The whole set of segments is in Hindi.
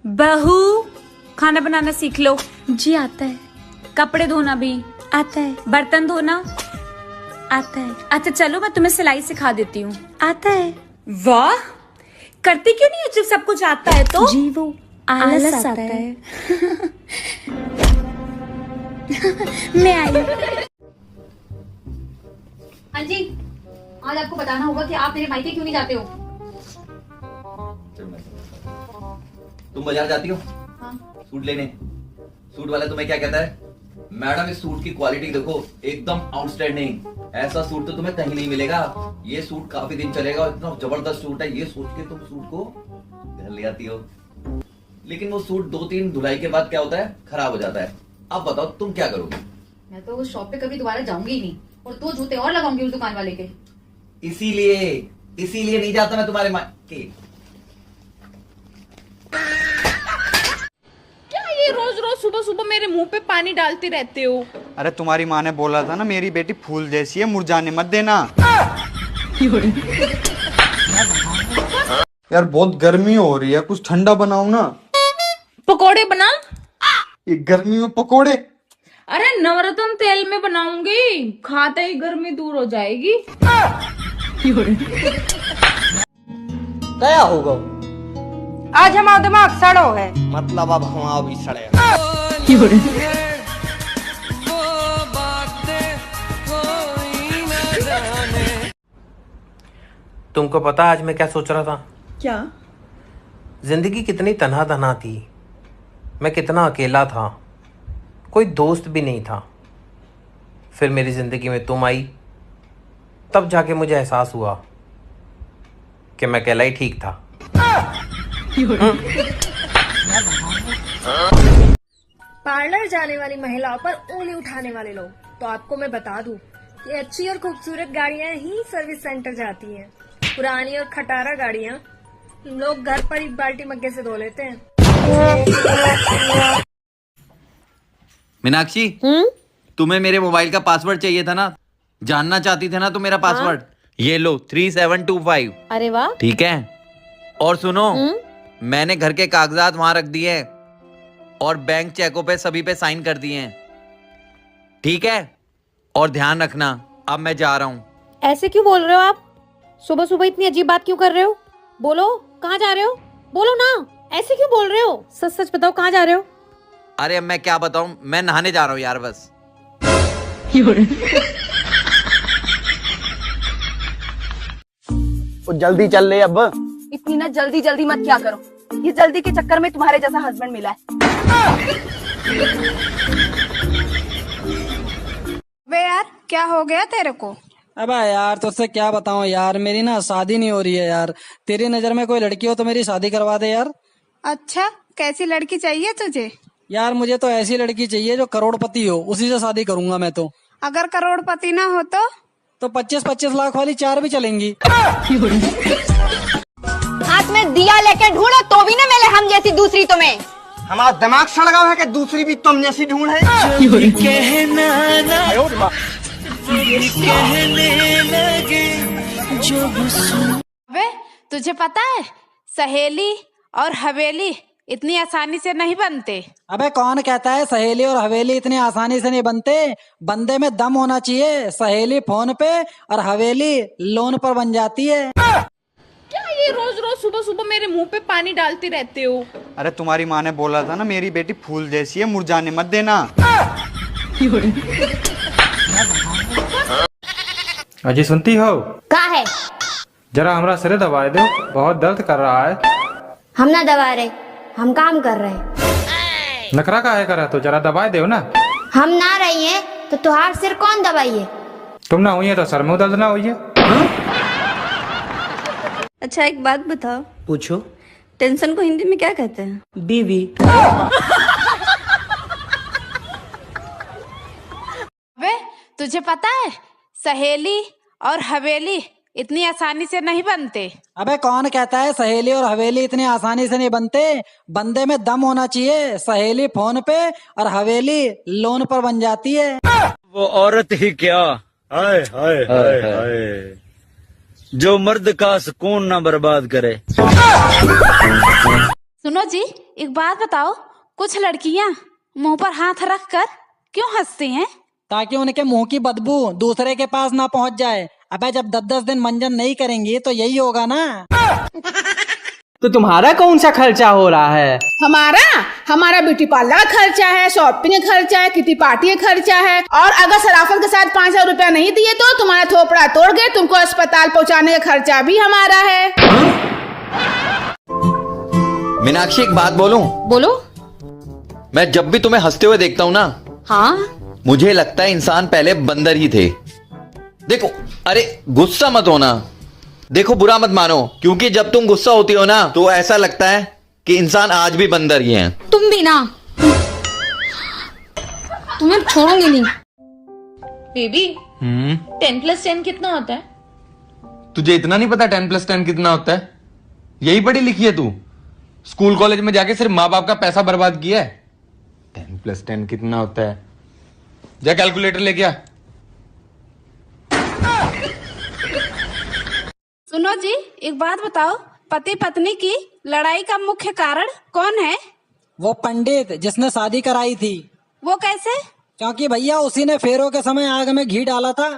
बहू खाना बनाना सीख लो। जी आता है। कपड़े धोना भी आता है। बर्तन धोना आता है। अच्छा चलो मैं तुम्हें सिलाई सिखा देती हूँ। आता है। वाह, करती क्यों नहीं है जब सब कुछ आता है तो? जी वो आलस आता है। मैं आई। हाँ जी, आज आपको बताना होगा कि आप मेरे मायके क्यों नहीं जाते हो। तुम बाजार जाती हो हाँ। सूट लेने, सूट वाला तुम्हें क्या कहता है, मैडम इस सूट की क्वालिटी देखो एकदम आउटस्टैंडिंग, ऐसा सूट तो तुम्हें कहीं नहीं मिलेगा, ये सूट काफी दिन चलेगा और इतना जबरदस्त सूट है, ये सोच के तुम सूट को घर ले आती हो। लेकिन वो सूट 2-3 धुलाई के बाद क्या होता है, खराब हो जाता है। अब बताओ तुम क्या करोगे? मैं तो उस शॉप पे कभी दोबारा जाऊंगी ही नहीं और 2 जूते और लगाऊंगी उस दुकान वाले के। इसीलिए नहीं जाता मैं तुम्हारे मायके। ये रोज रोज सुबह सुबह मेरे मुंह पे पानी डालते रहते हो। अरे तुम्हारी माँ ने बोला था ना मेरी बेटी फूल जैसी है, मुरझाने मत देना। यार बहुत गर्मी हो रही है, कुछ ठंडा बनाओ ना। पकोड़े बना। ये गर्मी में पकोड़े? अरे नवरत्न तेल में बनाऊंगी, खाते ही गर्मी दूर हो जाएगी। क्या होगा? आज हमारा दिमाग सड़ो है। मतलब अब हम भी सड़े। तुमको पता आज मैं क्या सोच रहा था? क्या? जिंदगी कितनी तन्हा तन्हा थी, मैं कितना अकेला था, कोई दोस्त भी नहीं था। फिर मेरी जिंदगी में तुम आई, तब जाके मुझे एहसास हुआ कि मैं अकेला ही ठीक था। पार्लर जाने वाली महिलाओं पर उंगली उठाने वाले लोग, तो आपको मैं बता दूं कि अच्छी और खूबसूरत गाड़ियां ही सर्विस सेंटर जाती हैं। पुरानी और खटारा गाड़ियां लोग घर पर ही बाल्टी मग्गे से धो लेते हैं। मीनाक्षी, तुम्हें मेरे मोबाइल का पासवर्ड चाहिए था ना, जानना चाहती थे ना तुम मेरा पासवर्ड? ये लो 3725। अरे वाह। ठीक है, और सुनो, मैंने घर के कागजात वहां रख दिए और बैंक चेकों पे सभी पे साइन कर दिए हैं। ठीक है, और ध्यान रखना, अब मैं जा रहा हूँ। ऐसे क्यों बोल रहे हो आप? सुबह सुबह इतनी अजीब बात क्यों कर रहे हो? बोलो कहाँ जा रहे हो? बोलो ना, ऐसे क्यों बोल रहे हो? सच सच बताओ कहाँ जा रहे हो? अरे अब मैं क्या बताऊं, मैं नहाने जा रहा हूँ यार बस। जल्दी चल ले अब। इतनी ना जल्दी जल्दी मत क्या करो, ये जल्दी के चक्कर में तुम्हारे जैसा हस्बैंड मिला है। वे यार क्या हो गया तेरे को? अबे यार तुझसे क्या बताऊं यार, मेरी ना शादी नहीं हो रही है यार। तेरी नजर में कोई लड़की हो तो मेरी शादी करवा दे यार। अच्छा, कैसी लड़की चाहिए तुझे? यार मुझे तो ऐसी लड़की चाहिए जो करोड़पति हो, उसी से शादी करूंगा मैं तो। अगर करोड़पति ना हो तो 25-25 लाख वाली 4 भी चलेंगी। हाथ में दिया लेके ढूंढो तो भी ना मिले हम जैसी दूसरी तुम्हें। हमारा दिमाग सड़गा है कि दूसरी भी तुम जैसी ढूंढ है। वे तुझे पता है सहेली और हवेली इतनी आसानी से नहीं बनते। अबे कौन कहता है सहेली और हवेली इतनी आसानी से नहीं बनते? बंदे में दम होना चाहिए। सहेली फोन पे और हवेली लोन पर बन जाती है। क्या ये रोज रोज सुबह सुबह मेरे मुंह पे पानी डालते रहते हो? अरे तुम्हारी माँ ने बोला था ना मेरी बेटी फूल जैसी है, मुरझाने मत देना। अजी सुनती हो? का है? जरा हमरा सिर दबा दो, बहुत दर्द कर रहा है। हम ना दबा रहे, हम काम कर रहे हैं। नखरा काहे कर रहा, तो जरा दबा दो ना। हम ना रही हैं तो तुहार सिर कौन दबाइए? तुम ना हुई है तो सर में दर्द ना हुई है। अच्छा एक बात बताओ। पूछो। टेंशन को हिंदी में क्या कहते हैं? बीवी। वे तुझे पता है सहेली और हवेली इतनी आसानी से नहीं बनते। अबे कौन कहता है सहेली और हवेली इतनी आसानी से नहीं बनते? बंदे में दम होना चाहिए। सहेली फोन पे और हवेली लोन पर बन जाती है। वो औरत ही क्या, हाय हाय हाय हाय, जो मर्द का सुकून ना बर्बाद करे। सुनो जी, एक बात बताओ, कुछ लड़कियां मुंह पर हाथ रख कर क्यों हंसती हैं? ताकि उनके मुंह की बदबू दूसरे के पास ना पहुंच जाए। अबे जब 10-10 दिन मंजन नहीं करेंगी तो यही होगा ना। तो तुम्हारा कौन सा खर्चा हो रहा है? हमारा ब्यूटी पार्लर का खर्चा है, शॉपिंग का खर्चा है, किटी पार्टी का खर्चा है। और अगर सराफत के साथ 5,000 रुपया नहीं दिए तो तुम्हारा थोपड़ा तोड़ गए, तुमको अस्पताल पहुंचाने का खर्चा भी हमारा है। मीनाक्षी एक बात बोलूं? बोलो। मैं जब भी तुम्हें हंसते हुए देखता हूँ ना, हाँ, मुझे लगता है इंसान पहले बंदर ही थे। देखो, अरे गुस्सा मत होना, देखो बुरा मत मानो, क्योंकि जब तुम गुस्सा होती हो ना तो ऐसा लगता है कि इंसान आज भी बंदर ही हैं। तुम भी ना, तुम्हें छोड़ूंगी नहीं। बेबी 10+10 कितना होता है? तुझे इतना नहीं पता 10+10 कितना होता है? यही पढ़ी लिखी है तू? स्कूल कॉलेज में जाके सिर्फ माँ बाप का पैसा बर्बाद किया है। 10+10 कितना होता है? जा कैलकुलेटर लेके आ। सुनो जी, एक बात बताओ, पति पत्नी की लड़ाई का मुख्य कारण कौन है? वो पंडित जिसने शादी कराई थी। वो कैसे? क्योंकि भैया उसी ने फेरों के समय आग में घी डाला था।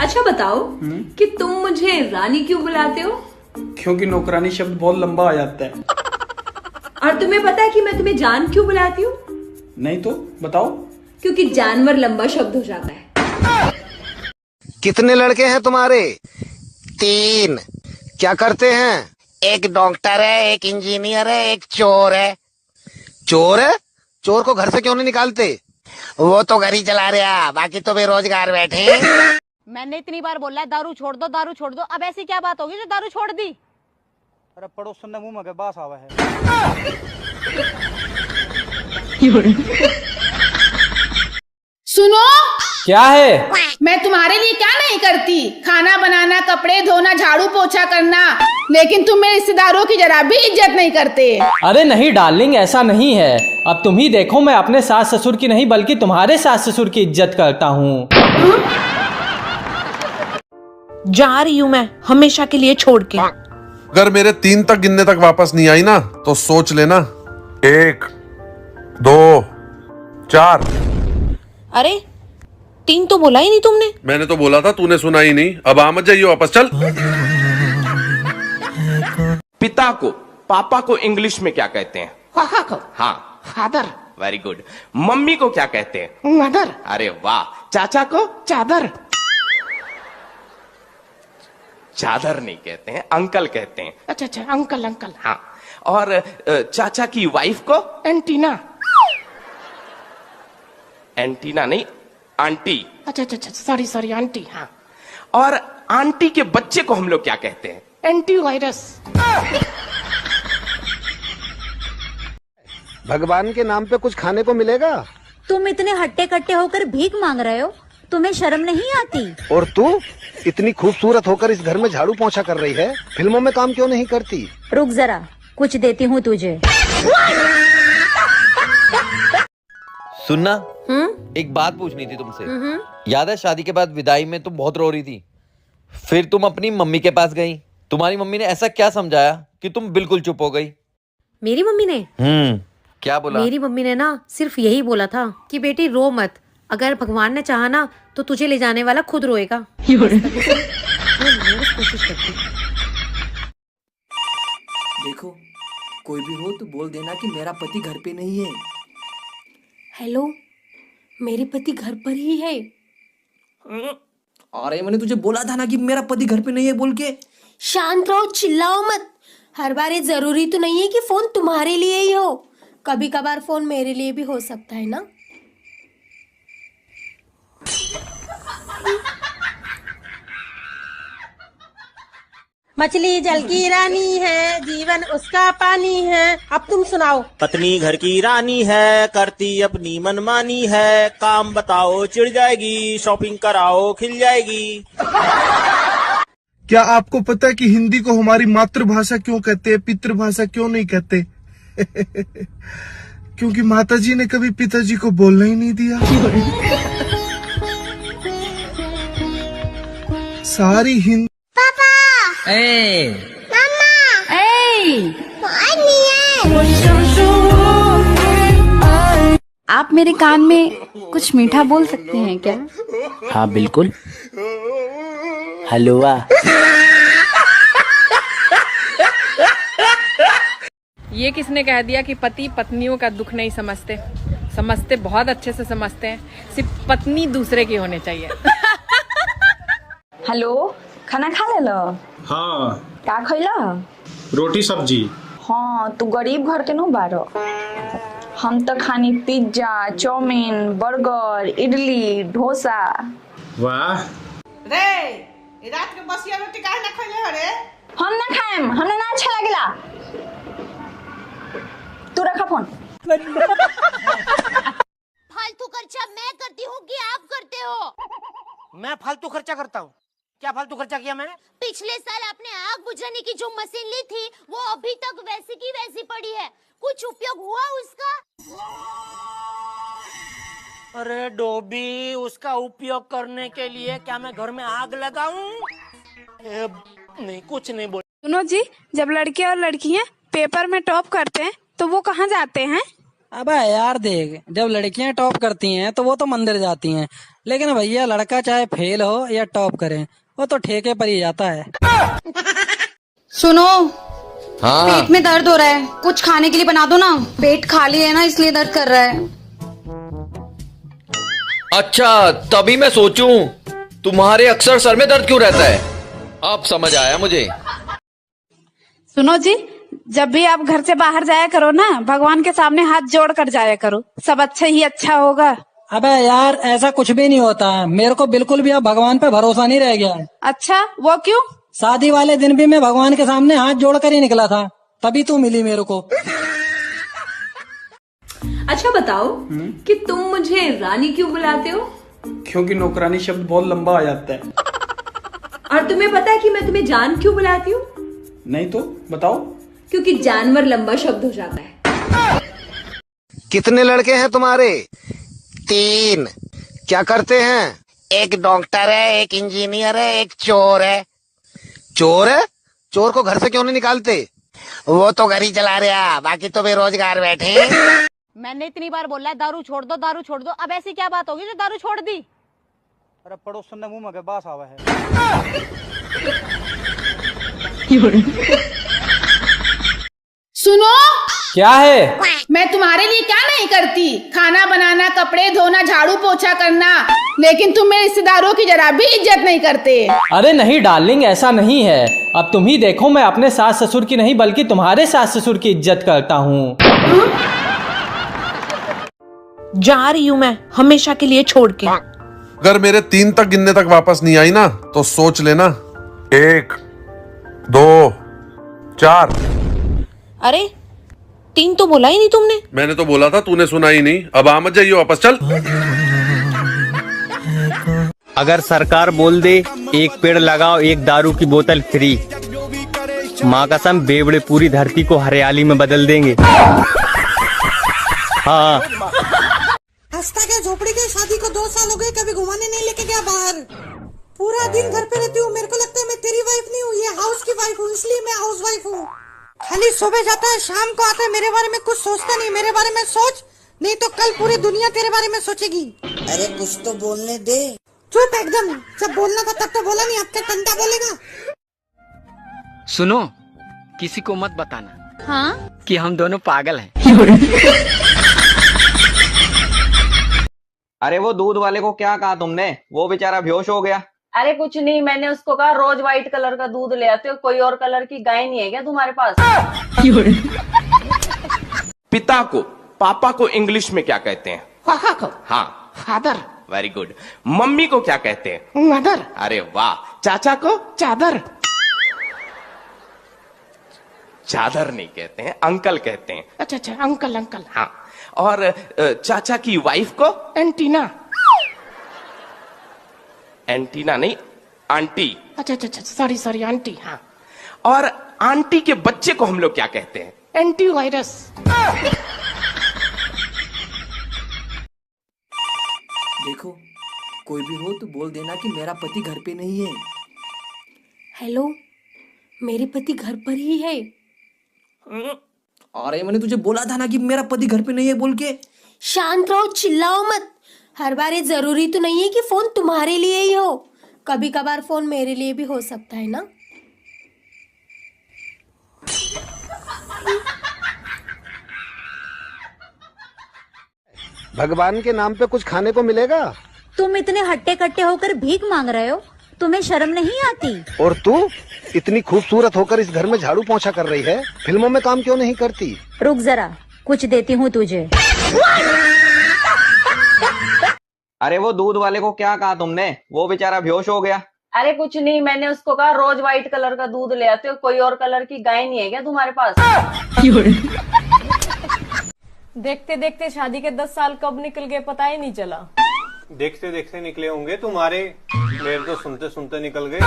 अच्छा बताओ कि तुम मुझे रानी क्यों बुलाते हो? क्योंकि नौकरानी शब्द बहुत लंबा आ जाता है। और तुम्हें पता है कि मैं तुम्हें जान क्यों बुलाती हूँ? नहीं तो बताओ। क्योंकि जानवर लंबा शब्द हो जाता है। कितने लड़के हैं तुम्हारे? 3। क्या करते हैं? एक डॉक्टर है, एक इंजीनियर है, एक चोर है। चोर है? चोर को घर से क्यों नहीं निकालते? वो तो घर ही चला रहा, बाकी तो बेरोजगार बैठे हैं। मैंने इतनी बार बोला है दारू छोड़ दो, दारू छोड़ दो। अब ऐसी क्या बात होगी जो दारू छोड़ दी? अरे पड़ोसन ने मुंह में बास आवा है। सुनो, क्या है? मैं तुम्हारे लिए क्या नहीं करती? खाना बनाना, कपड़े धोना, झाड़ू पोछा करना, लेकिन तुम मेरे रिश्तेदारों की जरा भी इज्जत नहीं करते। अरे नहीं डार्लिंग, ऐसा नहीं है। अब तुम ही देखो, मैं अपने सास ससुर की नहीं बल्कि तुम्हारे सास ससुर की इज्जत करता हूँ। जा रही हूँ मैं हमेशा के लिए छोड़ के। अगर मेरे 3 तक गिनने तक वापस नहीं आई ना तो सोच लेना। 1, 2, 4। अरे 3 तो बोला ही नहीं तुमने। मैंने तो बोला था, तूने सुना ही नहीं। अब आ मत जाइए वापस, चल। पिता को, पापा को इंग्लिश में क्या कहते हैं? हाँ, फादर। Very good. मम्मी को क्या कहते हैं? मदर। अरे वाह। चाचा को? चादर। चादर नहीं कहते हैं, अंकल कहते हैं। अच्छा, अंकल अंकल। हाँ। और चाचा की वाइफ को? एंटीना। एंटीना नहीं, आंटी। अच्छा, सॉरी आंटी। हाँ। और आंटी के बच्चे को हम लोग क्या कहते हैं? एंटीवायरस। भगवान के नाम पे कुछ खाने को मिलेगा? तुम इतने हट्टे कट्टे होकर भीख मांग रहे हो, तुम्हें शर्म नहीं आती? और तू इतनी खूबसूरत होकर इस घर में झाड़ू पोंछा कर रही है, फिल्मों में काम क्यों नहीं करती? रुक जरा, कुछ देती हूँ तुझे। सुनना, एक बात पूछनी थी तुमसे। याद है शादी के बाद विदाई में तुम बहुत रो रही थी, फिर तुम अपनी मम्मी के पास गई। तुम्हारी मम्मी ने ऐसा क्या समझाया कि तुम बिल्कुल चुप हो गई? मेरी मम्मी ने? क्या बोला? मेरी मम्मी ने ना सिर्फ यही बोला था कि बेटी रो मत, अगर भगवान ने चाहा ना तो तुझे ले जाने वाला खुद रोएगा। देखो, कोई भी हो तो बोल देना कि मेरा पति घर पे नहीं है। हेलो, मेरे पति घर पर ही है। अरे मैंने तुझे बोला था ना कि मेरा पति घर पे नहीं है बोल के। शांत रहो, चिल्लाओ मत। हर बार ये जरूरी तो नहीं है कि फोन तुम्हारे लिए ही हो, कभी कभार फोन मेरे लिए भी हो सकता है ना। मछली जल की रानी है, जीवन उसका पानी है। अब तुम सुनाओ। पत्नी घर की रानी है, करती अपनी मनमानी है। काम बताओ चिढ़ जाएगी, शॉपिंग कराओ खिल जाएगी। क्या आपको पता है कि हिंदी को हमारी मातृभाषा क्यों कहते हैं, पितृभाषा क्यों नहीं कहते? क्योंकि माताजी ने कभी पिताजी को बोलना ही नहीं दिया। सारी हिंदी। पापा आप मेरे कान में कुछ मीठा बोल सकते हैं क्या? हाँ बिल्कुल। हलवा। ये किसने कह दिया कि पति पत्नियों का दुख नहीं समझते? समझते, बहुत अच्छे से समझते हैं। सिर्फ पत्नी दूसरे की होनी चाहिए। हेलो, खाना खा ले लो? हाँ, का खैला? रोटी सब्जी। हाँ, तू गरीब घर के नो बारो। हम तो खानी pizza, chow mein, burger, idli, dosa. वाह। रे रात के बसिया रोटी काहे ना खइले हो रे? हम ना खाएम, हमने ना अच्छा लगेला। तू रखा फोन। फालतू खर्चा मैं करती हूँ कि आप करते हो? मैं फालतू खर्चा करता हूँ? क्या फालतू खर्चा किया मैंने? पिछले साल आपने आग बुझाने की जो मशीन ली थी वो अभी तक वैसी की वैसी पड़ी है, कुछ उपयोग हुआ उसका? अरे डोबी, उसका उपयोग करने के लिए क्या मैं घर में आग लगाऊं? नहीं, कुछ नहीं बोल। सुनो जी, जब लड़के और लड़कियां पेपर में टॉप करते हैं तो वो कहाँ जाते हैं? अबे यार देख, जब लड़कियां टॉप करती हैं तो वो तो मंदिर जाती हैं, लेकिन भैया लड़का चाहे फेल हो या टॉप करे वो तो ठेके पर ही जाता है। सुनो, हाँ। पेट में दर्द हो रहा है, कुछ खाने के लिए बना दो ना। पेट खाली है ना, इसलिए दर्द कर रहा है। अच्छा, तभी मैं सोचूं तुम्हारे अक्सर सर में दर्द क्यों रहता है। अब समझ आया मुझे। सुनो जी, जब भी आप घर से बाहर जाया करो ना, भगवान के सामने हाथ जोड़ कर जाया करो, सब अच्छा ही अच्छा होगा। अबे यार ऐसा कुछ भी नहीं होता है, मेरे को बिल्कुल भी अब भगवान पे भरोसा नहीं रह गया है। अच्छा, वो क्यों? शादी वाले दिन भी मैं भगवान के सामने हाथ जोड़ कर ही निकला था, तभी तू मिली मेरे को। अच्छा बताओ कि तुम मुझे रानी क्यों बुलाते हो? क्योंकि नौकरानी शब्द बहुत लंबा आ जाता है। और तुम्हें पता है कि मैं तुम्हें जान क्यों बुलाती हूँ? नहीं तो बताओ। क्योंकि जानवर लंबा शब्द हो जाता है। कितने लड़के हैं तुम्हारे? 3। क्या करते हैं? एक डॉक्टर है, एक इंजीनियर है, एक चोर है। चोर है? चोर को घर से क्यों नहीं निकालते? वो तो घर ही चला रहा, बाकी तो बेरोजगार बैठे। मैंने इतनी बार बोला है दारू छोड़ दो, दारू छोड़ दो। अब ऐसी क्या बात होगी जो दारू छोड़ दी? अरे पड़ोसन ने मुंह में के बास आवा है। सुनो, क्या है? मैं तुम्हारे लिए क्या नहीं करती? खाना बनाना, कपड़े धोना, झाड़ू पोछा करना, लेकिन तुम मेरे रिश्तेदारों की जरा भी इज्जत नहीं करते। अरे नहीं डार्लिंग, ऐसा नहीं है। अब तुम ही देखो, मैं अपने सास ससुर की नहीं बल्कि तुम्हारे सास ससुर की इज्जत करता हूँ। जा रही हूँ मैं हमेशा के लिए छोड़ के। अगर मेरे 3 तक गिनने तक वापस नहीं आई ना तो सोच लेना। 1 2 4। अरे 3 तो बोला ही नहीं तुमने। मैंने तो बोला था, तूने सुना ही नहीं। अब आ मत जाइए वापस, चल। अगर सरकार बोल दे 1 पेड़ लगाओ 1 दारू की बोतल फ्री, माँ कसम बेवड़े पूरी धरती को हरियाली में बदल देंगे। हाँ। हंसता क्या, झोपड़ी के शादी को 2 साल हो गए, कभी घुमाने नहीं लेके गया बाहर। पूरा दिन घर पे रहती हूँ, मेरे को लगता है मैं तेरी वाइफ नहीं हूँ, ये हाउस की वाइफ हूँ, इसलिए मैं हाउस वाइफ हूँ। खाली सुबह जाता है, शाम को आता है, मेरे बारे में कुछ सोचता नहीं। मेरे बारे में सोच, नहीं तो कल पूरी दुनिया तेरे बारे में सोचेगी। अरे कुछ तो बोलने दे। चुप एकदम, जब बोलना था तब तो बोला नहीं, अब क्या टंटा बोलेगा? सुनो, किसी को मत बताना हाँ? कि हम दोनों पागल हैं। अरे वो दूध वाले को क्या कहा तुमने? वो बेचारा बेहोश हो गया। अरे कुछ नहीं, मैंने उसको कहा रोज व्हाइट कलर का दूध ले आते हो, कोई और कलर की गाय नहीं है क्या तुम्हारे पास? पिता को, पापा को इंग्लिश में क्या कहते हैं? हाँ, फादर। Very good. मम्मी को क्या कहते हैं? मदर। अरे वाह। चाचा को? चादर। चादर नहीं कहते हैं, अंकल कहते हैं। अच्छा अच्छा, अंकल अंकल। हाँ। और चाचा की वाइफ को? एंटीना। एंटीना नहीं, आंटी। अच्छा अच्छा अच्छा, सॉरी सॉरी, आंटी। हाँ। और आंटी के बच्चे को हम लोग क्या कहते हैं? एंटीवायरस। देखो, कोई भी हो तो बोल देना कि मेरा पति घर पे नहीं है। हेलो, मेरे पति घर पर ही है। अरे मैंने तुझे बोला था ना कि मेरा पति घर पे नहीं है बोल के। शांत रहो, चिल्लाओ मत। हर बार ये जरूरी तो नहीं है कि फोन तुम्हारे लिए ही हो, कभी कभार फोन मेरे लिए भी हो सकता है ना। भगवान के नाम पे कुछ खाने को मिलेगा? तुम इतने हट्टे कट्टे होकर भीख मांग रहे हो, तुम्हें शर्म नहीं आती? और तू इतनी खूबसूरत होकर इस घर में झाड़ू पोंछा कर रही है, फिल्मों में काम क्यों नहीं करती? रुक जरा, कुछ देती हूँ तुझे। अरे वो दूध वाले को क्या कहा तुमने? वो बेचारा बेहोश हो गया। अरे कुछ नहीं, मैंने उसको कहा रोज व्हाइट कलर का दूध ले आते हो, कोई और कलर की गाय नहीं है क्या तुम्हारे पास? देखते देखते शादी के 10 साल कब निकल गए पता ही नहीं चला। देखते देखते निकले होंगे तुम्हारे, मेरे तो सुनते सुनते निकल गए।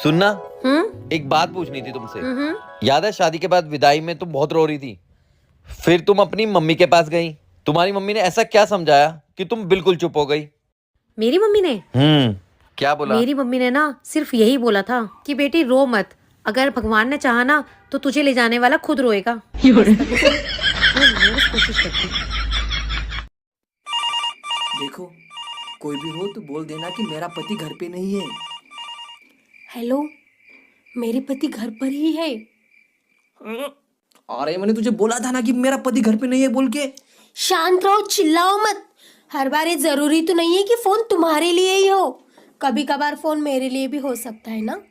सुनना, एक बात पूछनी थी तुमसे। याद है शादी के बाद विदाई में तुम बहुत रो रही थी, फिर तुम अपनी मम्मी के पास गई। तुम्हारी मम्मी ने ऐसा क्या समझाया कि तुम बिल्कुल चुप हो गई? मेरी मम्मी ने क्या बोला? मेरी मम्मी ने ना सिर्फ यही बोला था कि बेटी रो मत, अगर भगवान ने चाहा ना तो तुझे ले जाने वाला खुद रोएगा। कोशिश करती। देखो कोई भी हो तो बोल देना कि मेरा पति घर पे नहीं है। हेलो, मेरे पति घर पर ही है। अरे मैंने तुझे बोला था ना कि मेरा पति घर पे नहीं है बोल के। शांत रहो, चिल्लाओ मत। हर बार ये जरूरी तो नहीं है कि फोन तुम्हारे लिए ही हो, कभी कभार फोन मेरे लिए भी हो सकता है ना।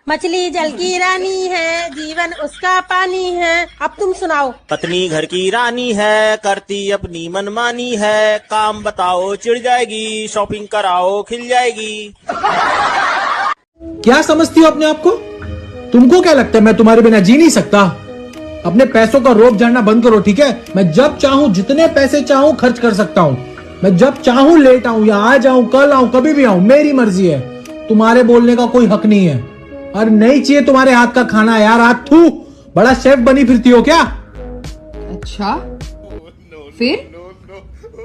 मछली जल की रानी है, जीवन उसका पानी है। अब तुम सुनाओ। पत्नी घर की रानी है, करती अपनी मनमानी है। काम बताओ चिढ़ जाएगी, शॉपिंग कराओ खिल जाएगी। क्या समझती हो अपने आप को? तुमको क्या लगता है मैं तुम्हारे बिना जी नहीं सकता? अपने पैसों का रोब जानना बंद करो, ठीक है? मैं जब चाहूं जितने पैसे चाहूं खर्च कर सकता हूं। मैं जब चाहूं लेट आऊं या आ जाऊं, कल आऊं, कभी भी आऊं, मेरी मर्जी है। तुम्हारे बोलने का कोई हक नहीं है। और नहीं चाहिए तुम्हारे हाथ का खाना यार। हाथ थू, बड़ा शेफ बनी फिरती हो क्या? अच्छा फिर?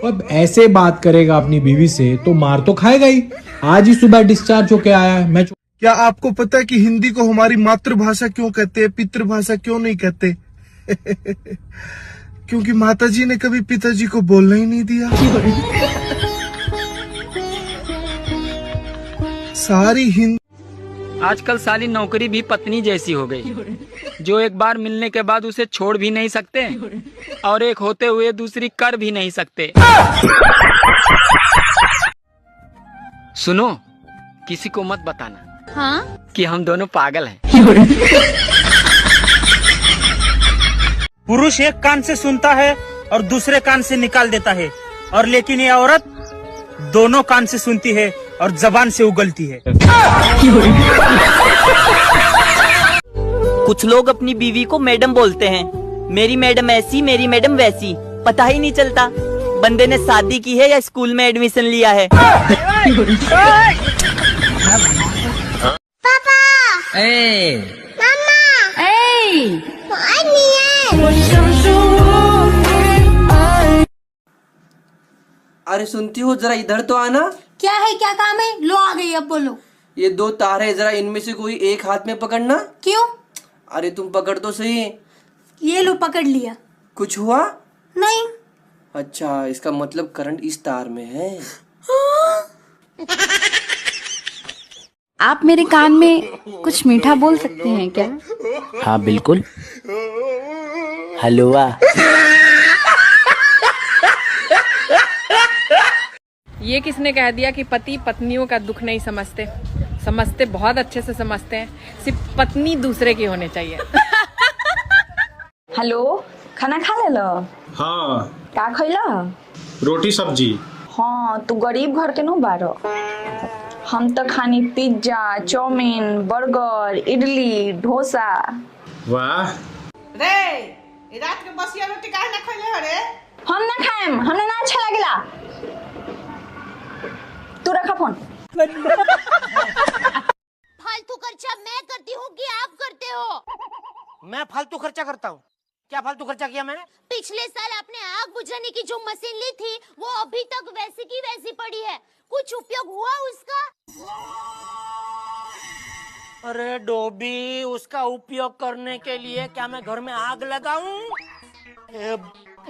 अब ऐसे बात करेगा अपनी बीवी से तो मार तो खाएगा ही। आज ही सुबह डिस्चार्ज होके आया है। मैं क्या आपको पता है कि हिंदी को हमारी मातृभाषा क्यों कहते हैं, पितृभाषा क्यों नहीं कहते? क्योंकि माताजी ने कभी पिताजी को बोलना ही नहीं दिया। सारी हिंदी। आजकल साली नौकरी भी पत्नी जैसी हो गई, जो एक बार मिलने के बाद उसे छोड़ भी नहीं सकते और एक होते हुए दूसरी कर भी नहीं सकते। सुनो, किसी को मत बताना कि हम दोनों पागल हैं। पुरुष एक कान से सुनता है और दूसरे कान से निकाल देता है, और लेकिन ये औरत दोनों कान से सुनती है और जबान से उगलती है। कुछ लोग अपनी बीवी को मैडम बोलते हैं। मेरी मैडम ऐसी, मेरी मैडम वैसी, पता ही नहीं चलता बंदे ने शादी की है या स्कूल में एडमिशन लिया है। पापा, मम्मा, अरे सुनती हो, जरा इधर तो आना। क्या है, क्या काम है? लो आ गई, अब बोलो। ये 2 तार है, जरा इनमें से कोई एक हाथ में पकड़ना। क्यों? अरे तुम पकड़ तो सही। ये लो, पकड़ लिया। कुछ हुआ? नहीं। अच्छा, इसका मतलब करंट इस तार में है। आप मेरे कान में कुछ मीठा बोल सकते हैं क्या? हाँ बिल्कुल। हलवा। ये किसने कह दिया कि पति पत्नियों का दुख नहीं समझते? समझते, बहुत अच्छे से समझते हैं। सिर्फ पत्नी दूसरे की होनी चाहिए। हेलो, खाना खा ले लो? हाँ। का खैला? रोटी सब्जी। हाँ, तू गरीब घर के नो बारो। हम तो खानी pizza, chow mein, burger, idli, dosa. वाह। रे, रात के बसिया रोटी काहे ना खइले हो रे? हम ना खाएम, हमने ना अच्छा लगेला। तू रखा फोन। फालतू खर्चा मैं करती हूँ कि आप करते हो? मैं फालतू खर्चा करता हूँ? क्या फालतू खर्चा किया मैंने? पिछले साल आपने आग बुझाने की जो मशीन ली थी वो अभी तक वैसी की वैसी पड़ी है, कुछ उपयोग हुआ उसका? अरे डोबी, उसका उपयोग करने के लिए क्या मैं घर में आग लगाऊं?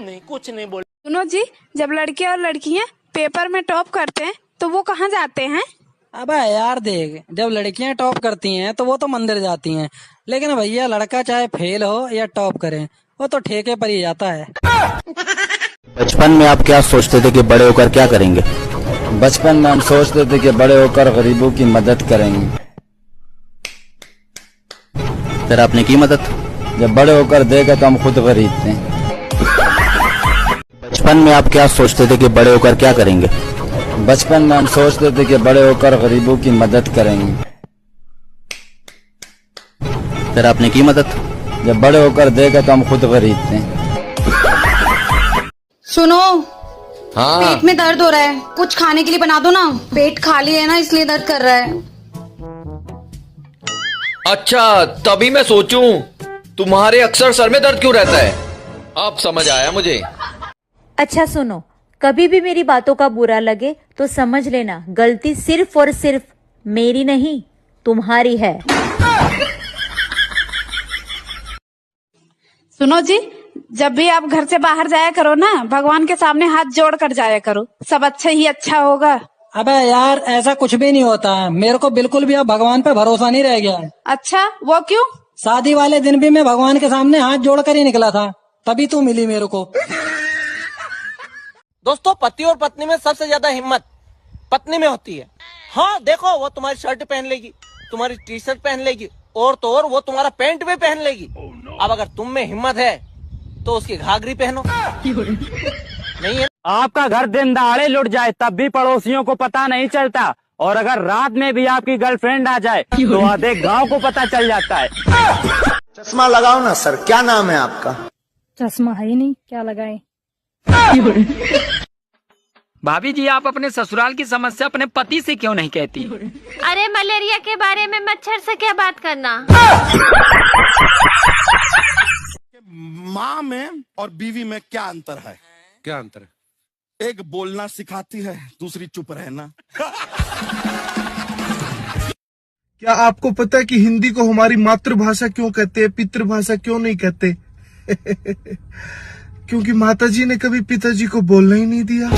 नहीं, कुछ नहीं बोल। सुनो जी, जब लड़के और लड़कियां पेपर में टॉप करते हैं तो वो कहाँ जाते हैं? अबे यार देख, जब लड़कियां टॉप करती हैं तो वो तो मंदिर जाती हैं, लेकिन भैया लड़का चाहे फेल हो या टॉप करे वो तो ठेके पर ही जाता है। बचपन में आप क्या सोचते थे कि बड़े होकर क्या करेंगे? बचपन में हम सोचते थे कि बड़े होकर गरीबों की मदद करेंगे। फिर आपने की मदद? जब बड़े होकर देखा तो हम खुद गरीब थे। बचपन में आप क्या सोचते थे कि बड़े होकर क्या करेंगे? बचपन में हम सोचते थे कि बड़े होकर गरीबों की मदद करेंगे। फिर आपने की मदद? जब बड़े होकर देखा तो हम खुद गरीब थे। सुनो, हाँ। पेट में दर्द हो रहा है, कुछ खाने के लिए बना दो ना। पेट खाली है ना, इसलिए दर्द कर रहा है। अच्छा, तभी मैं सोचूं तुम्हारे अक्सर सर में दर्द क्यों रहता है। अब समझ आया मुझे। अच्छा सुनो, कभी भी मेरी बातों का बुरा लगे तो समझ लेना गलती सिर्फ और सिर्फ मेरी नहीं तुम्हारी है। सुनो जी, जब भी आप घर से बाहर जाया करो ना, भगवान के सामने हाथ जोड़ कर जाया करो, सब अच्छा ही अच्छा होगा। अबे यार, ऐसा कुछ भी नहीं होता है, मेरे को बिल्कुल भी अब भगवान पे भरोसा नहीं रह गया है। अच्छा, वो क्यों? शादी वाले दिन भी मैं भगवान के सामने हाथ जोड़ कर ही निकला था, तभी तू मिली मेरे को। दोस्तों, पति और पत्नी में सबसे ज्यादा हिम्मत पत्नी में होती है। हाँ देखो, वो तुम्हारी शर्ट पहन लेगी, तुम्हारी टी शर्ट पहन लेगी, और तो और वो तुम्हारा पैंट भी पहन लेगी। अब अगर तुम में हिम्मत है तो उसकी घाघरी पहनो। नहीं है? आपका घर दिन दहाड़े लुट जाए तब भी पड़ोसियों को पता नहीं चलता, और अगर रात में भी आपकी गर्लफ्रेंड आ जाए तो आधे गांव को पता चल जाता है। चश्मा लगाओ ना सर, क्या नाम है आपका? चश्मा है ही नहीं, क्या लगाए? भाभी जी, आप अपने ससुराल की समस्या अपने पति से क्यों नहीं कहती? अरे मलेरिया के बारे में मच्छर से क्या बात करना। माँ में और बीवी में क्या अंतर है? क्या अंतर है? एक बोलना सिखाती है, दूसरी चुप रहना। क्या आपको पता है कि हिंदी को हमारी मातृभाषा क्यों कहते हैं, पितृभाषा क्यों नहीं कहते? क्योंकि माताजी ने कभी पिताजी को बोलना ही नहीं दिया।